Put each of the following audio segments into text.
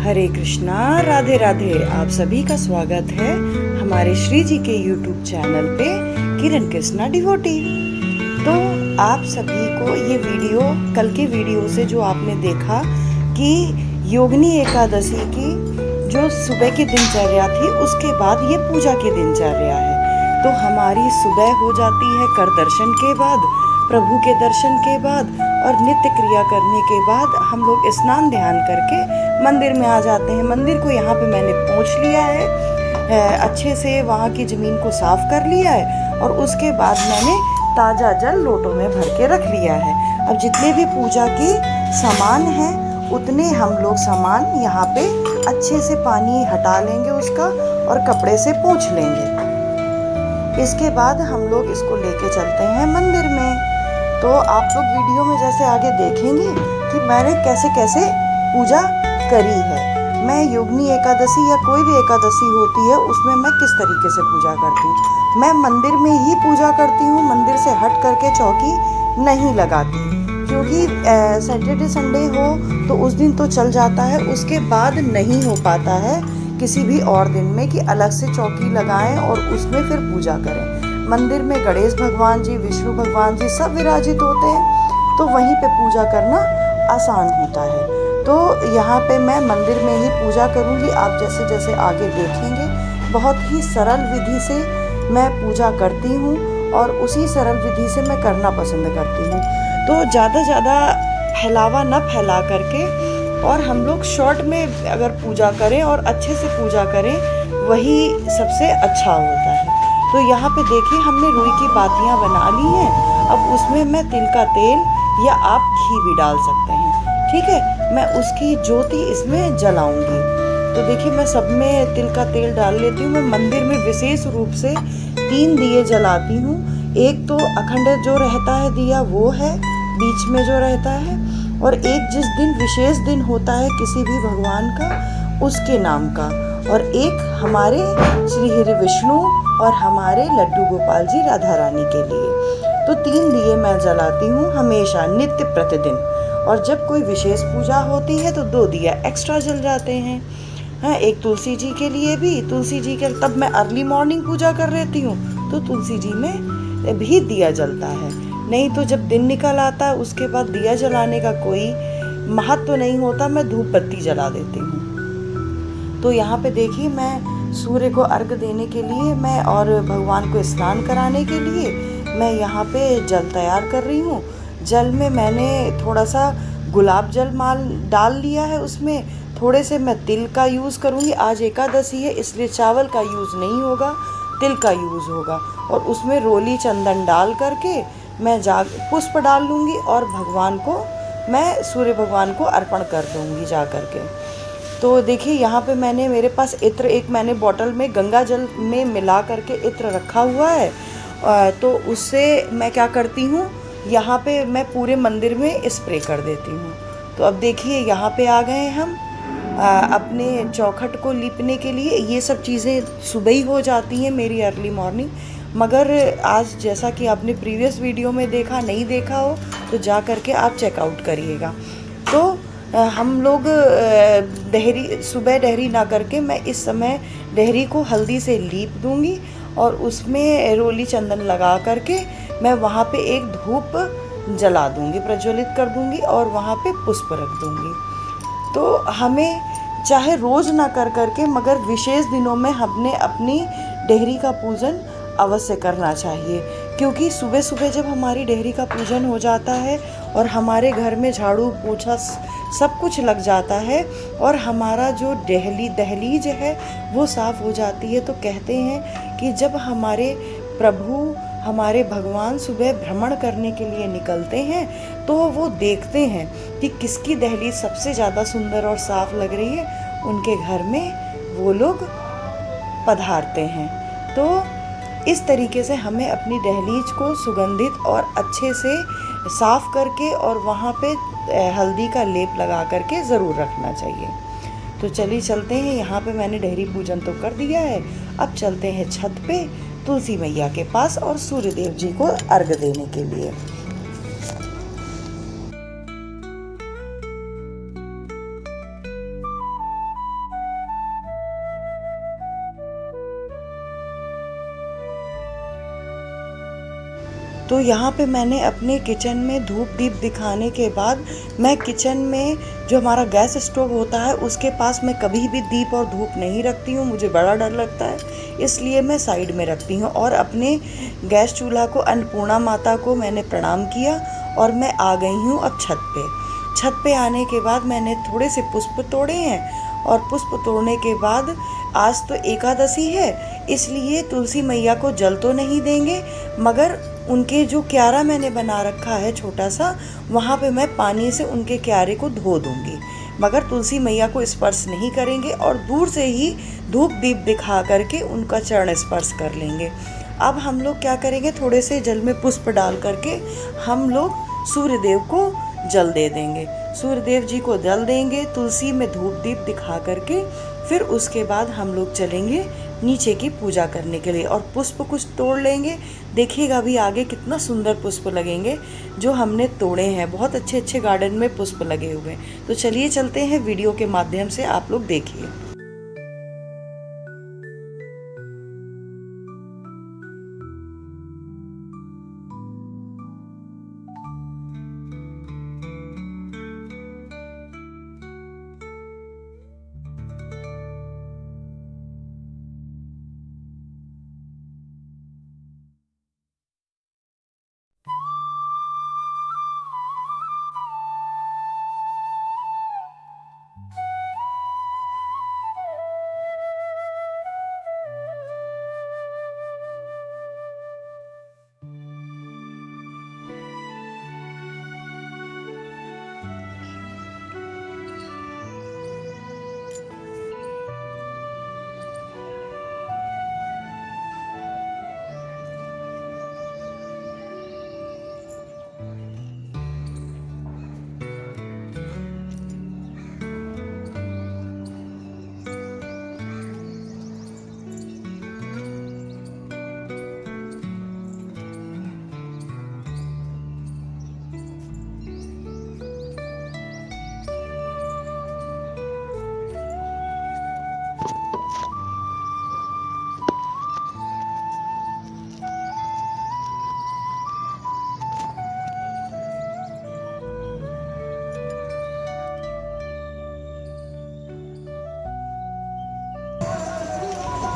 हरे कृष्णा, राधे राधे। आप सभी का स्वागत है हमारे श्री जी के YouTube चैनल पे, किरण कृष्णा डिवोटी। तो आप सभी को ये वीडियो, कल के वीडियो से जो आपने देखा कि योगिनी एकादशी की जो सुबह की दिनचर्या थी, उसके बाद ये पूजा की दिनचर्या है। तो हमारी सुबह हो जाती है कर दर्शन के बाद, प्रभु के दर्शन के बाद और नित्य क्रिया करने के बाद हम लोग स्नान ध्यान करके मंदिर में आ जाते हैं। मंदिर को यहाँ पे मैंने पोंछ लिया है, अच्छे से वहाँ की ज़मीन को साफ कर लिया है और उसके बाद मैंने ताज़ा जल लोटों में भर के रख लिया है। अब जितने भी पूजा के सामान हैं उतने हम लोग सामान यहाँ पे अच्छे से पानी हटा लेंगे उसका और कपड़े से पोंछ लेंगे। इसके बाद हम लोग इसको लेके चलते हैं मंदिर में। तो आप लोग वीडियो में जैसे आगे देखेंगे कि मैंने कैसे कैसे पूजा करी है। मैं योगिनी एकादशी या कोई भी एकादशी होती है उसमें मैं किस तरीके से पूजा करती हूँ। मैं मंदिर में ही पूजा करती हूँ, मंदिर से हट करके चौकी नहीं लगाती, क्योंकि सैटरडे संडे हो तो उस दिन तो चल जाता है, उसके बाद नहीं हो पाता है किसी भी और दिन में कि अलग से चौकी लगाएं और उसमें फिर पूजा करें। मंदिर में गणेश भगवान जी, विष्णु भगवान जी सब विराजित होते हैं, तो वहीं पे पूजा करना आसान होता है। तो यहाँ पे मैं मंदिर में ही पूजा करूँगी। आप जैसे जैसे आगे देखेंगे बहुत ही सरल विधि से मैं पूजा करती हूँ और उसी सरल विधि से मैं करना पसंद करती हूँ। तो ज़्यादा फैलावा न फैला करके और हम लोग शॉर्ट में अगर पूजा करें और अच्छे से पूजा करें वही सबसे अच्छा होता है। तो यहाँ पे देखिए हमने रुई की बातियाँ बना ली हैं। अब उसमें मैं तिल का तेल या आप घी भी डाल सकते हैं, ठीक है। मैं उसकी ज्योति इसमें जलाऊंगी। तो देखिए मैं सब में तिल का तेल डाल लेती हूँ। मैं मंदिर में विशेष रूप से 3 दिए जलाती हूँ। एक तो अखंड जो रहता है दिया वो है, बीच में जो रहता है, और एक जिस दिन विशेष दिन होता है किसी भी भगवान का उसके नाम का, और एक हमारे श्री हरि विष्णु और हमारे लड्डू गोपाल जी राधा रानी के लिए। तो 3 दिए मैं जलाती हूँ हमेशा, नित्य प्रतिदिन। और जब कोई विशेष पूजा होती है तो 2 दिया एक्स्ट्रा जल जाते हैं। हाँ, एक तुलसी जी के लिए भी, तुलसी जी के तब मैं अर्ली मॉर्निंग पूजा कर लेती हूँ तो तुलसी जी में भी दिया जलता है। नहीं तो जब दिन निकल आता है उसके बाद दिया जलाने का कोई महत्व तो नहीं होता, मैं धूप बत्ती जला देती हूँ। तो यहाँ पे देखिए मैं सूर्य को अर्घ देने के लिए मैं और भगवान को स्नान कराने के लिए मैं यहाँ पे जल तैयार कर रही हूँ। जल में मैंने थोड़ा सा गुलाब जल माल डाल लिया है, उसमें थोड़े से मैं तिल का यूज़ करूँगी। आज एकादशी है इसलिए चावल का यूज़ नहीं होगा, तिल का यूज़ होगा। और उसमें रोली चंदन डाल करके मैं पुष्प डाल लूँगी और भगवान को मैं सूर्य भगवान को अर्पण कर दूँगी जा करके। तो देखिए यहाँ पे मैंने, मेरे पास इत्र एक मैंने बॉटल में गंगा जल में मिला करके इत्र रखा हुआ है। तो उससे मैं क्या करती हूँ, यहाँ पे मैं पूरे मंदिर में स्प्रे कर देती हूँ। तो अब देखिए यहाँ पे आ गए हम अपने चौखट को लीपने के लिए। ये सब चीज़ें सुबह ही हो जाती हैं मेरी अर्ली मॉर्निंग, मगर आज जैसा कि आपने प्रीवियस वीडियो में देखा, नहीं देखा हो तो जा करके आप चेकआउट करिएगा। तो हम लोग सुबह डहरी ना करके मैं इस समय डहरी को हल्दी से लीप दूंगी और उसमें रोली चंदन लगा करके मैं वहाँ पे एक धूप जला दूंगी, प्रज्वलित कर दूंगी और वहाँ पे पुष्प रख दूंगी। तो हमें चाहे रोज़ ना कर करके मगर विशेष दिनों में हमने अपनी डहरी का पूजन अवश्य करना चाहिए, क्योंकि सुबह सुबह जब हमारी डहरी का पूजन हो जाता है और हमारे घर में झाड़ू पोछा सब कुछ लग जाता है और हमारा जो दहलीज है वो साफ़ हो जाती है। तो कहते हैं कि जब हमारे प्रभु, हमारे भगवान सुबह भ्रमण करने के लिए निकलते हैं तो वो देखते हैं कि किसकी दहलीज सबसे ज़्यादा सुंदर और साफ़ लग रही है, उनके घर में वो लोग पधारते हैं। तो इस तरीके से हमें अपनी दहलीज को सुगंधित और अच्छे से साफ़ करके और वहाँ पे हल्दी का लेप लगा करके ज़रूर रखना चाहिए। तो चलिए चलते हैं। यहाँ पे मैंने डहरी पूजन तो कर दिया है, अब चलते हैं छत पे तुलसी मैया के पास और सूर्य देव जी को अर्घ देने के लिए। तो यहाँ पे मैंने अपने किचन में धूप दीप दिखाने के बाद मैं किचन में जो हमारा गैस स्टोव होता है उसके पास मैं कभी भी दीप और धूप नहीं रखती हूँ, मुझे बड़ा डर लगता है, इसलिए मैं साइड में रखती हूँ। और अपने गैस चूल्हा को, अन्नपूर्णा माता को मैंने प्रणाम किया और मैं आ गई हूँ अब छत पे। छत पे आने के बाद मैंने थोड़े से पुष्प तोड़े हैं और पुष्प तोड़ने के बाद आज तो एकादशी है, इसलिए तुलसी मैया को जल तो नहीं देंगे, मगर उनके जो क्यारा मैंने बना रखा है छोटा सा, वहाँ पे मैं पानी से उनके क्यारे को धो दूँगी, मगर तुलसी मैया को स्पर्श नहीं करेंगे और दूर से ही धूप दीप दिखा करके उनका चरण स्पर्श कर लेंगे। अब हम लोग क्या करेंगे, थोड़े से जल में पुष्प डाल करके हम लोग सूर्य देव को जल दे देंगे, सूर्य देव जी को जल देंगे तुलसी में धूप दीप दिखा करके। फिर उसके बाद हम लोग चलेंगे नीचे की पूजा करने के लिए और पुष्प कुछ तोड़ लेंगे। देखिएगा अभी आगे कितना सुंदर पुष्प लगेंगे जो हमने तोड़े हैं, बहुत अच्छे अच्छे गार्डन में पुष्प लगे हुए हैं। तो चलिए चलते हैं, वीडियो के माध्यम से आप लोग देखिए।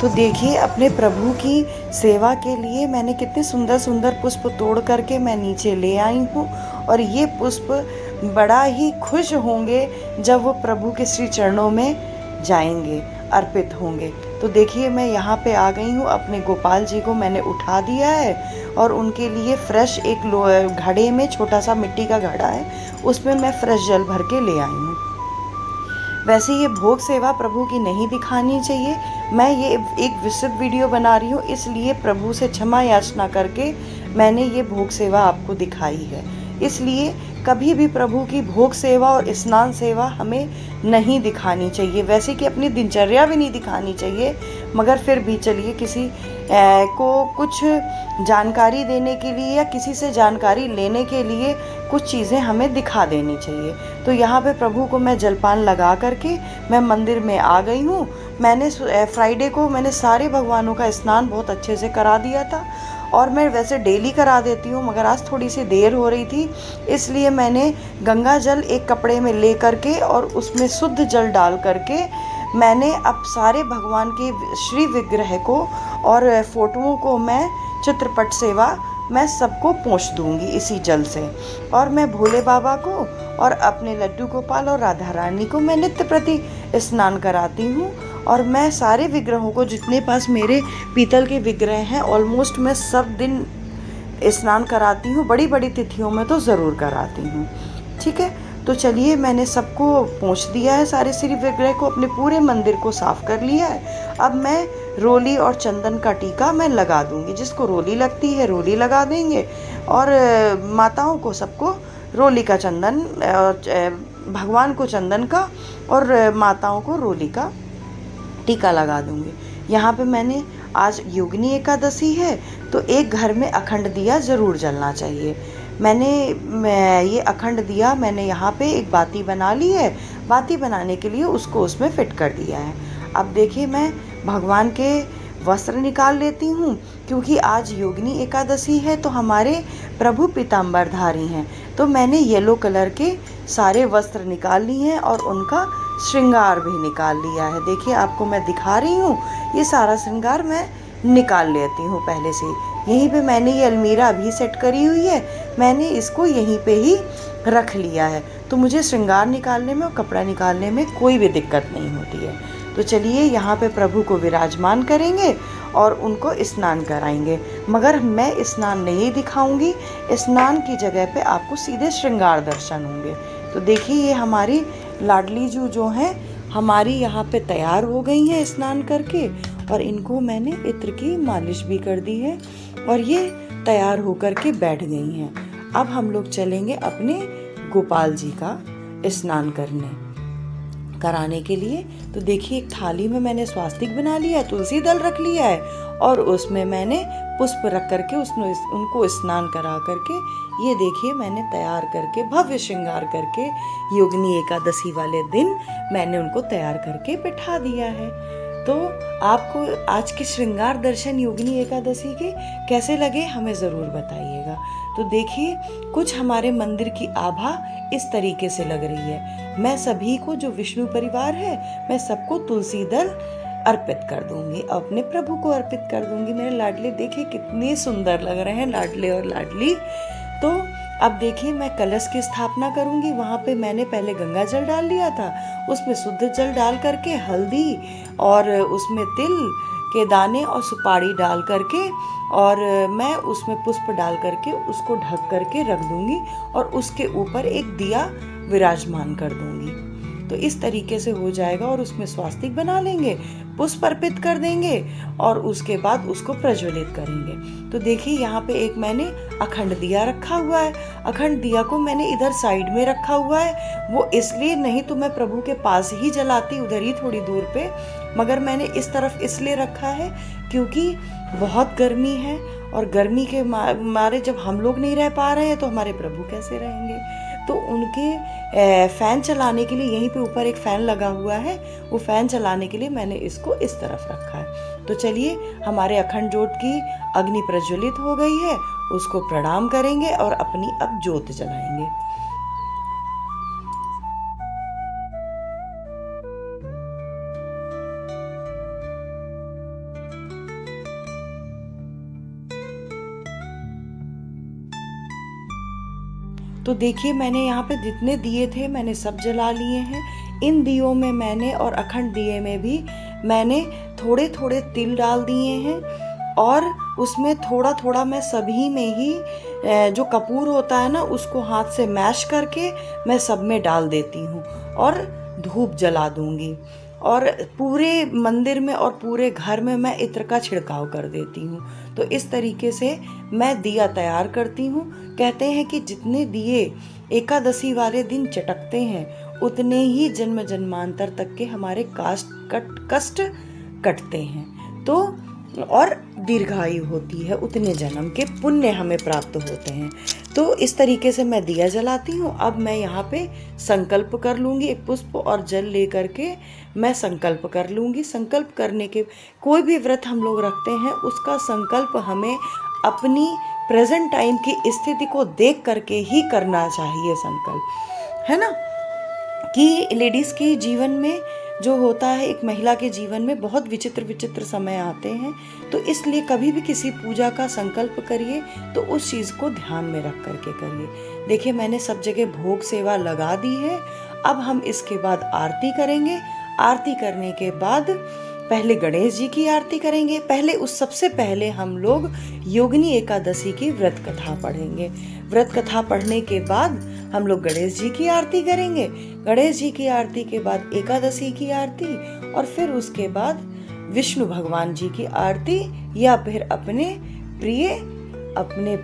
तो देखिए अपने प्रभु की सेवा के लिए मैंने कितने सुंदर सुंदर पुष्प तोड़ करके मैं नीचे ले आई हूँ, और ये पुष्प बड़ा ही खुश होंगे जब वो प्रभु के श्री चरणों में जाएंगे, अर्पित होंगे। तो देखिए मैं यहाँ पे आ गई हूँ, अपने गोपाल जी को मैंने उठा दिया है और उनके लिए फ्रेश एक घड़े में, छोटा सा मिट्टी का घड़ा है, उसमें मैं फ्रेश जल भर के ले आई हूँ। वैसे ये भोग सेवा प्रभु की नहीं दिखानी चाहिए, मैं ये एक विस्तृत वीडियो बना रही हूँ, इसलिए प्रभु से क्षमा याचना करके मैंने ये भोग सेवा आपको दिखाई है। इसलिए कभी भी प्रभु की भोग सेवा और स्नान सेवा हमें नहीं दिखानी चाहिए, वैसे कि अपनी दिनचर्या भी नहीं दिखानी चाहिए, मगर फिर भी चलिए किसी को कुछ जानकारी देने के लिए या किसी से जानकारी लेने के लिए कुछ चीज़ें हमें दिखा देनी चाहिए। तो यहाँ पे प्रभु को मैं जलपान लगा करके मैं मंदिर में आ गई हूँ। मैंने फ्राइडे को मैंने सारे भगवानों का स्नान बहुत अच्छे से करा दिया था, और मैं वैसे डेली करा देती हूँ, मगर आज थोड़ी सी देर हो रही थी, इसलिए मैंने गंगा जल एक कपड़े में ले करके और उसमें शुद्ध जल डाल करके मैंने अब सारे भगवान के श्री विग्रह को और फोटोओं को मैं चित्रपट सेवा मैं सबको पोंछ दूंगी इसी जल से। और मैं भोले बाबा को और अपने लड्डू गोपाल और राधा रानी को मैं नित्य प्रति स्नान कराती हूँ, और मैं सारे विग्रहों को, जितने पास मेरे पीतल के विग्रह हैं, ऑलमोस्ट मैं सब दिन स्नान कराती हूँ, बड़ी बड़ी तिथियों में तो ज़रूर कराती हूँ। ठीक है, तो चलिए मैंने सबको पोंछ दिया है, सारे श्री विग्रह को, अपने पूरे मंदिर को साफ कर लिया है। अब मैं रोली और चंदन का टीका मैं लगा दूंगी, जिसको रोली लगती है रोली लगा देंगे, और माताओं को सबको रोली का चंदन, भगवान को चंदन का और माताओं को रोली का टीका लगा दूंगी। यहाँ पे मैंने आज योगिनी एकादशी है, तो एक घर में अखंड दिया ज़रूर जलना चाहिए। मैं ये अखंड दिया मैंने यहाँ पे एक बाती बना ली है, बाती बनाने के लिए उसको उसमें फिट कर दिया है। अब देखिए मैं भगवान के वस्त्र निकाल लेती हूँ, क्योंकि आज योगिनी एकादशी है तो हमारे प्रभु पीताम्बरधारी हैं। तो मैंने येलो कलर के सारे वस्त्र निकाल लिए हैं और उनका श्रृंगार भी निकाल लिया है। देखिए आपको मैं दिखा रही हूँ, ये सारा श्रृंगार मैं निकाल लेती हूँ पहले से। यहीं पे मैंने ये अलमीरा भी सेट करी हुई है, मैंने इसको यहीं पे ही रख लिया है, तो मुझे श्रृंगार निकालने में और कपड़ा निकालने में कोई भी दिक्कत नहीं होती है। तो चलिए यहाँ पे प्रभु को विराजमान करेंगे और उनको स्नान कराएंगे, मगर मैं स्नान नहीं दिखाऊंगी, स्नान की जगह पे आपको सीधे श्रृंगार दर्शन होंगे। तो देखिए ये हमारी लाडली जो हैं हमारी यहाँ पे तैयार हो गई हैं स्नान करके, और इनको मैंने इत्र की मालिश भी कर दी है और ये तैयार होकर के बैठ गई हैं। अब हम लोग चलेंगे अपने गोपाल जी का स्नान कराने के लिए। तो देखिए एक थाली में मैंने स्वास्तिक बना लिया है, तुलसी दल रख लिया है और उसमें मैंने पुष्प रख करके उनको स्नान करा करके ये देखिए मैंने तैयार करके भव्य श्रृंगार करके योगिनी एकादशी वाले दिन मैंने उनको तैयार करके बिठा दिया है। तो आपको आज के श्रृंगार दर्शन योगिनी एकादशी के कैसे लगे हमें ज़रूर बताइएगा। तो देखिए कुछ हमारे मंदिर की आभा इस तरीके से लग रही है। मैं सभी को जो विष्णु परिवार है मैं सबको तुलसी दल अर्पित कर दूंगी, अपने प्रभु को अर्पित कर दूंगी। मेरे लाडले देखिए कितने सुंदर लग रहे हैं लाडले और लाडली। तो अब देखिए मैं कलश की स्थापना करूंगी। वहाँ पे मैंने पहले गंगा जल डाल लिया था, उसमें शुद्ध जल डाल करके हल्दी और उसमें तिल के दाने और सुपारी डाल करके और मैं उसमें पुष्प डाल करके उसको ढक करके रख दूंगी और उसके ऊपर एक दिया विराजमान कर दूंगी। तो इस तरीके से हो जाएगा और उसमें स्वास्तिक बना लेंगे, पुष्प अर्पित कर देंगे और उसके बाद उसको प्रज्वलित करेंगे। तो देखिए यहाँ पे एक मैंने अखंड दिया रखा हुआ है। अखंड दिया को मैंने इधर साइड में रखा हुआ है, वो इसलिए नहीं तो मैं प्रभु के पास ही जलाती उधर ही थोड़ी दूर पे, मगर मैंने इस तरफ इसलिए रखा है क्योंकि बहुत गर्मी है और गर्मी के मारे जब हम लोग नहीं रह पा रहे हैं तो हमारे प्रभु कैसे रहेंगे। तो उनके फ़ैन चलाने के लिए यहीं पे ऊपर एक फ़ैन लगा हुआ है, वो फ़ैन चलाने के लिए मैंने इसको इस तरफ रखा है। तो चलिए हमारे अखंड ज्योत की अग्नि प्रज्वलित हो गई है, उसको प्रणाम करेंगे और अपनी अब ज्योत जलाएंगे। तो देखिए मैंने यहाँ पे जितने दिए थे मैंने सब जला लिए हैं। इन दियों में मैंने और अखंड दिए में भी मैंने थोड़े थोड़े तिल डाल दिए हैं और उसमें थोड़ा थोड़ा मैं सभी में ही जो कपूर होता है ना उसको हाथ से मैश करके मैं सब में डाल देती हूँ और धूप जला दूँगी और पूरे मंदिर में और पूरे घर में मैं इत्र का छिड़काव कर देती हूँ। तो इस तरीके से मैं दिया तैयार करती हूँ। कहते हैं कि जितने दिए एकादशी वाले दिन चटकते हैं उतने ही जन्म जन्मांतर तक के हमारे कष्ट कटते हैं तो और दीर्घायु होती है, उतने जन्म के पुण्य हमें प्राप्त होते हैं। तो इस तरीके से मैं दिया जलाती हूँ। अब मैं यहाँ पे संकल्प कर लूँगी, एक पुष्प और जल ले करके मैं संकल्प कर लूँगी। संकल्प करने के कोई भी व्रत हम लोग रखते हैं उसका संकल्प हमें अपनी प्रेजेंट टाइम की स्थिति को देख करके ही करना चाहिए संकल्प, है ना। कि लेडीज़ के जीवन में जो होता है, एक महिला के जीवन में बहुत विचित्र समय आते हैं, तो इसलिए कभी भी किसी पूजा का संकल्प करिए तो उस चीज़ को ध्यान में रख करके करिए। देखिए मैंने सब जगह भोग सेवा लगा दी है। अब हम इसके बाद आरती करेंगे। आरती करने के बाद पहले गणेश जी की आरती करेंगे। सबसे पहले हम लोग योगिनी एकादशी की व्रत कथा पढ़ेंगे। व्रत कथा पढ़ने के बाद हम लोग गणेश जी की आरती करेंगे। गणेश जी की आरती के बाद एकादशी की आरती और फिर उसके बाद विष्णु भगवान जी की आरती या फिर अपने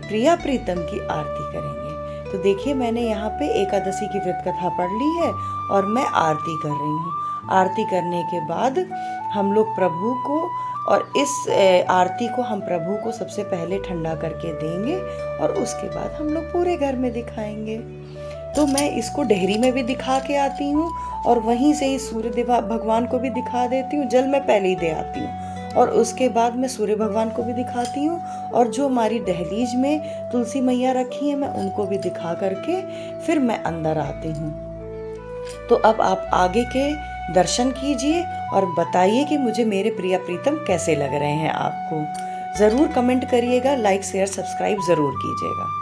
प्रिया प्रीतम की आरती करेंगे। तो देखिए मैंने यहाँ पे एकादशी की व्रत कथा पढ़ ली है और मैं आरती कर रही हूँ। आरती करने के बाद हम लोग प्रभु को और इस आरती को हम प्रभु को सबसे पहले ठंडा करके देंगे और उसके बाद हम लोग पूरे घर में दिखाएंगे। तो मैं इसको डेहरी में भी दिखा के आती हूँ और वहीं से ही सूर्य देव भगवान को भी दिखा देती हूँ। जल मैं पहले ही दे आती हूँ और उसके बाद मैं सूर्य भगवान को भी दिखाती हूँ, और जो हमारी दहलीज में तुलसी मैया रखी है मैं उनको भी दिखा करके फिर मैं अंदर आती हूँ। तो अब आप आगे के दर्शन कीजिए और बताइए कि मुझे मेरे प्रिय प्रीतम कैसे लग रहे हैं आपको। ज़रूर कमेंट करिएगा, लाइक शेयर सब्सक्राइब ज़रूर कीजिएगा।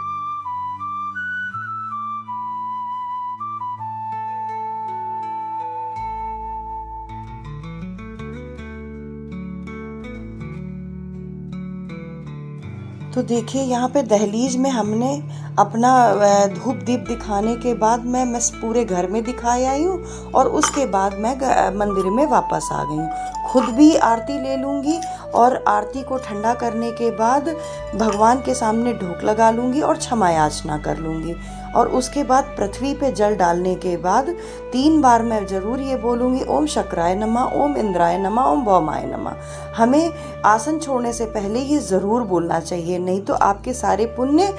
तो देखिए यहाँ पे दहलीज में हमने अपना धूप दीप दिखाने के बाद मैं पूरे घर में दिखाई आई हूँ, और उसके बाद मैं मंदिर में वापस आ गई हूँ। खुद भी आरती ले लूँगी, और आरती को ठंडा करने के बाद भगवान के सामने ढोक लगा लूँगी और क्षमा याचना कर लूँगी। और उसके बाद पृथ्वी पे जल डालने के बाद 3 बार मैं ज़रूर ये बोलूँगी, ओम शक्राय नमः, ओम इंद्राय नमः, ओम भौमाय नमः। हमें आसन छोड़ने से पहले ये ज़रूर बोलना चाहिए, नहीं तो आपके सारे पुण्य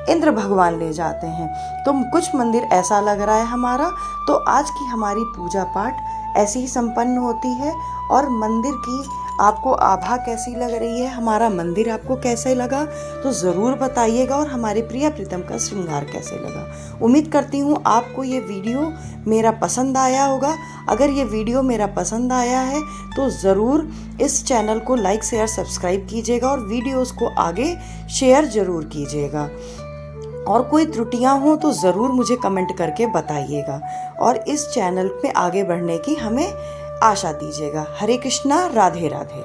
इंद्र भगवान ले जाते हैं। तो कुछ मंदिर ऐसा लग रहा है हमारा। तो आज की हमारी पूजा पाठ ऐसी ही संपन्न होती है। और मंदिर की आपको आभा कैसी लग रही है, हमारा मंदिर आपको कैसे लगा, तो ज़रूर बताइएगा, और हमारे प्रिय प्रीतम का श्रृंगार कैसे लगा। उम्मीद करती हूँ आपको ये वीडियो मेरा पसंद आया होगा। अगर ये वीडियो मेरा पसंद आया है तो ज़रूर इस चैनल को लाइक शेयर सब्सक्राइब कीजिएगा, और वीडियोज़ को आगे शेयर ज़रूर कीजिएगा। और कोई त्रुटियां हों तो ज़रूर मुझे कमेंट करके बताइएगा, और इस चैनल पे आगे बढ़ने की हमें आशा दीजिएगा। हरे कृष्णा, राधे राधे।